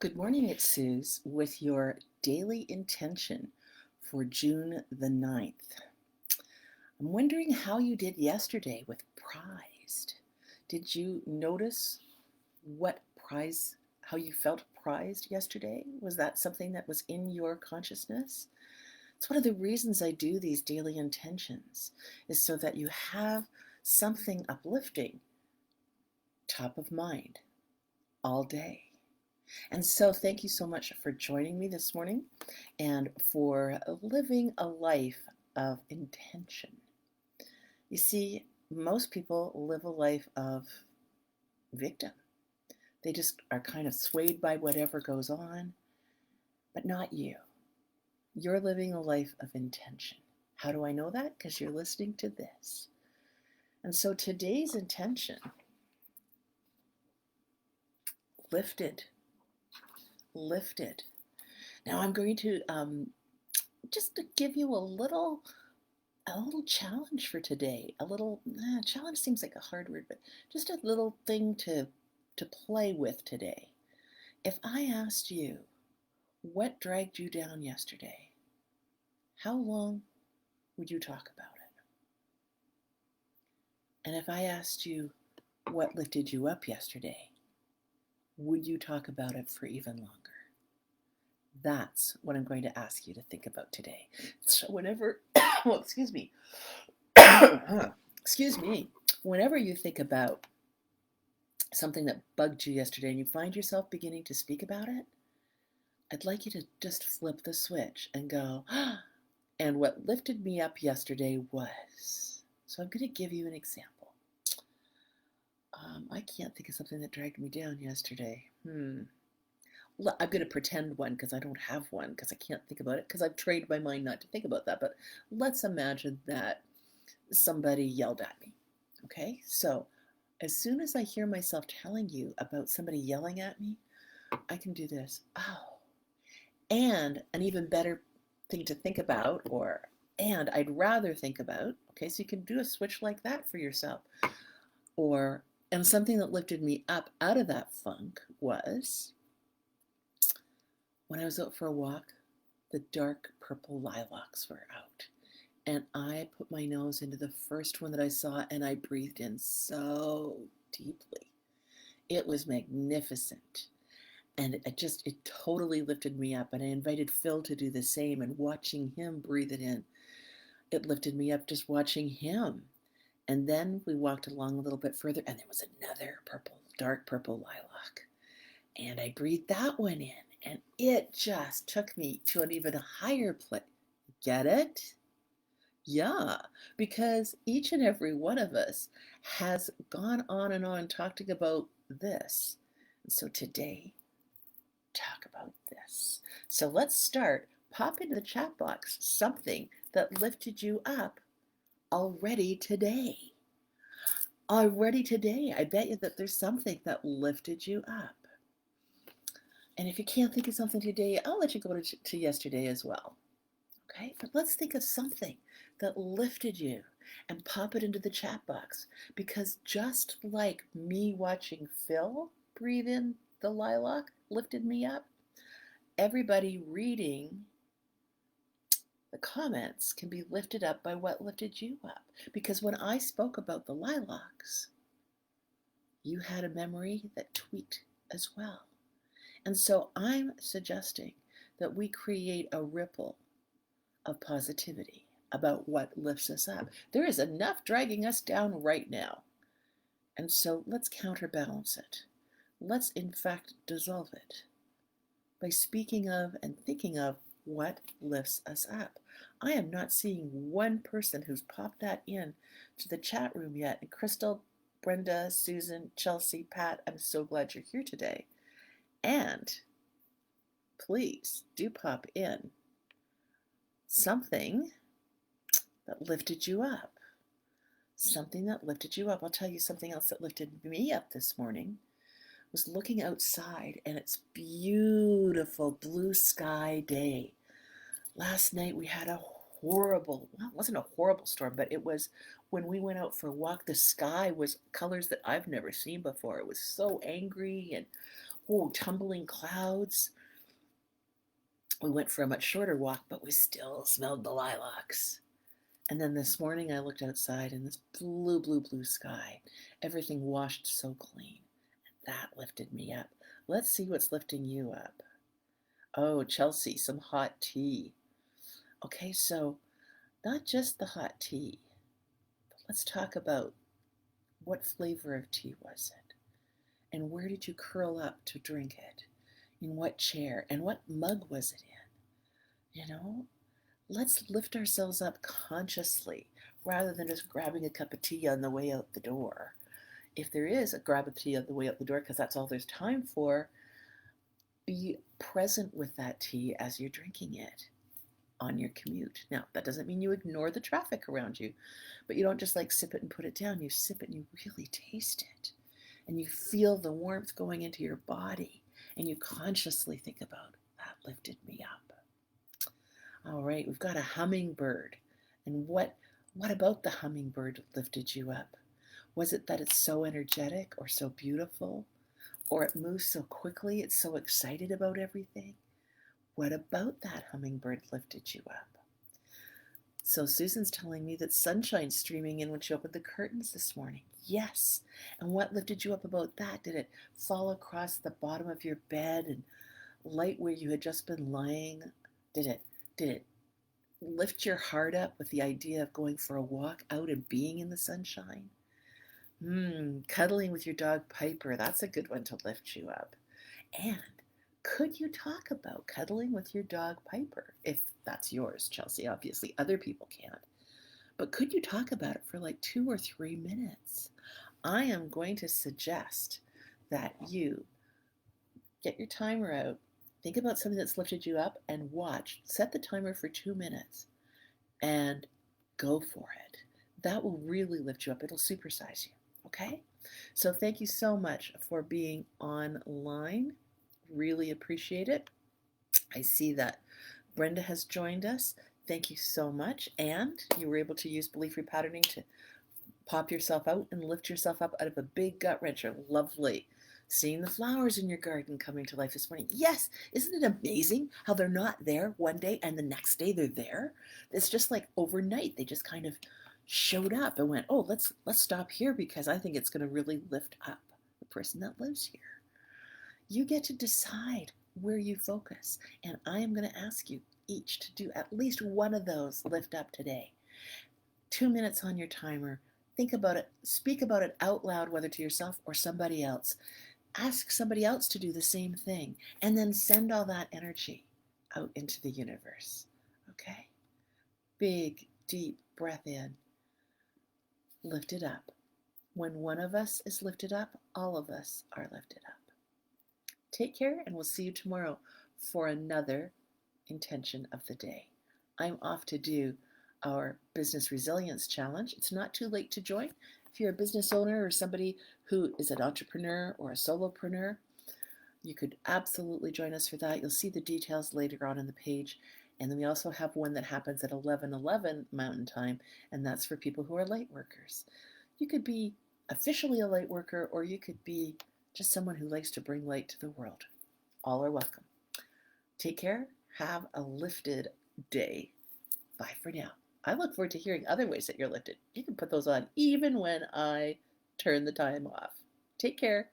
Good morning, it's Suze with your daily intention for June the 9th. I'm wondering how you did yesterday with prized. Did you notice what prize, how you felt prized yesterday? Was that something that was in your consciousness? It's one of the reasons I do these daily intentions, is so that you have something uplifting top of mind all day. And so, thank you so much for joining me this morning and for living a life of intention. You see, most people live a life of victim. They just are kind of swayed by whatever goes on, but not you. You're living a life of intention. How do I know that? Because you're listening to this. And so, today's intention, lifted, lifted. Now, I'm going to just to give you a little challenge for today. A little challenge seems like a hard word, but just a little thing to play with today. If I asked you what dragged you down yesterday, how long would you talk about it? And if I asked you what lifted you up yesterday, would you talk about it for even longer? That's what I'm going to ask you to think about today. So whenever, well, excuse me, excuse me, whenever you think about something that bugged you yesterday and you find yourself beginning to speak about it, I'd like you to just flip the switch and go, and what lifted me up yesterday was. So I'm going to give you an example. I can't think of something that dragged me down yesterday. I'm going to pretend one because I don't have one because I can't think about it because I've trained my mind not to think about that. But let's imagine that somebody yelled at me. Okay, so as soon as I hear myself telling you about somebody yelling at me, I can do this. Oh, and an even better thing to think about, and I'd rather think about, okay, so you can do a switch like that for yourself. And something that lifted me up out of that funk was when I was out for a walk, the dark purple lilacs were out. And I put my nose into the first one that I saw and I breathed in so deeply. It was magnificent. And it totally lifted me up. And I invited Phil to do the same. And watching him breathe it in, it lifted me up just watching him. And then we walked along a little bit further, and there was another dark purple lilac. And I breathed that one in, and it just took me to an even higher place. Get it? Yeah, because each and every one of us has gone on and on talking about this. And so today, talk about this. So let's start. Pop into the chat box something that lifted you up already today. Already today, I bet you that there's something that lifted you up. And if you can't think of something today, I'll let you go to yesterday as well. Okay, but let's think of something that lifted you and pop it into the chat box. Because just like me watching Phil breathe in the lilac lifted me up, everybody reading the comments can be lifted up by what lifted you up. Because when I spoke about the lilacs, you had a memory that tweaked as well. And so I'm suggesting that we create a ripple of positivity about what lifts us up. There is enough dragging us down right now. And so let's counterbalance it. Let's, in fact, dissolve it by speaking of and thinking of what lifts us up. I am not seeing one person who's popped that in to the chat room yet. And Crystal, Brenda, Susan, Chelsea, Pat, I'm so glad you're here today. And please do pop in something that lifted you up. Something that lifted you up. I'll tell you something else that lifted me up this morning was looking outside, and it's beautiful blue sky day. Last night we had a horrible, well, it wasn't a horrible storm, but it was when we went out for a walk, the sky was colors that I've never seen before. It was so angry and Oh, tumbling clouds. We went for a much shorter walk, but we still smelled the lilacs. And then this morning I looked outside in this blue, blue, blue sky. Everything washed so clean. That lifted me up. Let's see what's lifting you up. Oh, Chelsea, some hot tea. Okay, so not just the hot tea, but let's talk about what flavor of tea was it? And where did you curl up to drink it? In what chair? And what mug was it in? You know, let's lift ourselves up consciously rather than just grabbing a cup of tea on the way out the door. If there is a grab of tea on the way out the door, because that's all there's time for, be present with that tea as you're drinking it on your commute. Now, that doesn't mean you ignore the traffic around you, but you don't just like sip it and put it down. You sip it and you really taste it. And you feel the warmth going into your body. And you consciously think about, that lifted me up. All right, we've got a hummingbird. And what about the hummingbird lifted you up? Was it that it's so energetic or so beautiful? Or it moves so quickly, it's so excited about everything? What about that hummingbird lifted you up? So Susan's telling me that sunshine's streaming in when she opened the curtains this morning. Yes. And what lifted you up about that? Did it fall across the bottom of your bed and light where you had just been lying? Did it lift your heart up with the idea of going for a walk out and being in the sunshine? Cuddling with your dog Piper, that's a good one to lift you up. And could you talk about cuddling with your dog Piper? If that's yours, Chelsea, obviously other people can't. But could you talk about it for like 2 or 3 minutes? I am going to suggest that you get your timer out, think about something that's lifted you up, and watch. Set the timer for 2 minutes and go for it. That will really lift you up. It'll supersize you. Okay? So thank you so much for being online. Really appreciate it. I see that Brenda has joined us. Thank you so much. And you were able to use belief repatterning to pop yourself out and lift yourself up out of a big gut wrencher. Lovely. Seeing the flowers in your garden coming to life this morning. Yes, isn't it amazing how they're not there one day and the next day they're there? It's just like overnight they just kind of showed up and went, oh, let's stop here because I think it's going to really lift up the person that lives here. You get to decide where you focus, and I am going to ask you each to do at least one of those lift up today. 2 minutes on your timer. Think about it. Speak about it out loud, whether to yourself or somebody else. Ask somebody else to do the same thing, and then send all that energy out into the universe. Okay? Big, deep breath in. Lift it up. When one of us is lifted up, all of us are lifted up. Take care, and we'll see you tomorrow for another intention of the day. I'm off to do our Business Resilience Challenge. It's not too late to join. If you're a business owner or somebody who is an entrepreneur or a solopreneur, you could absolutely join us for that. You'll see the details later on in the page. And then we also have one that happens at 11:11 Mountain Time, and that's for people who are light workers. You could be officially a light worker, or you could be just someone who likes to bring light to the world. All are welcome. Take care. Have a lifted day. Bye for now. I look forward to hearing other ways that you're lifted. You can put those on even when I turn the time off. Take care.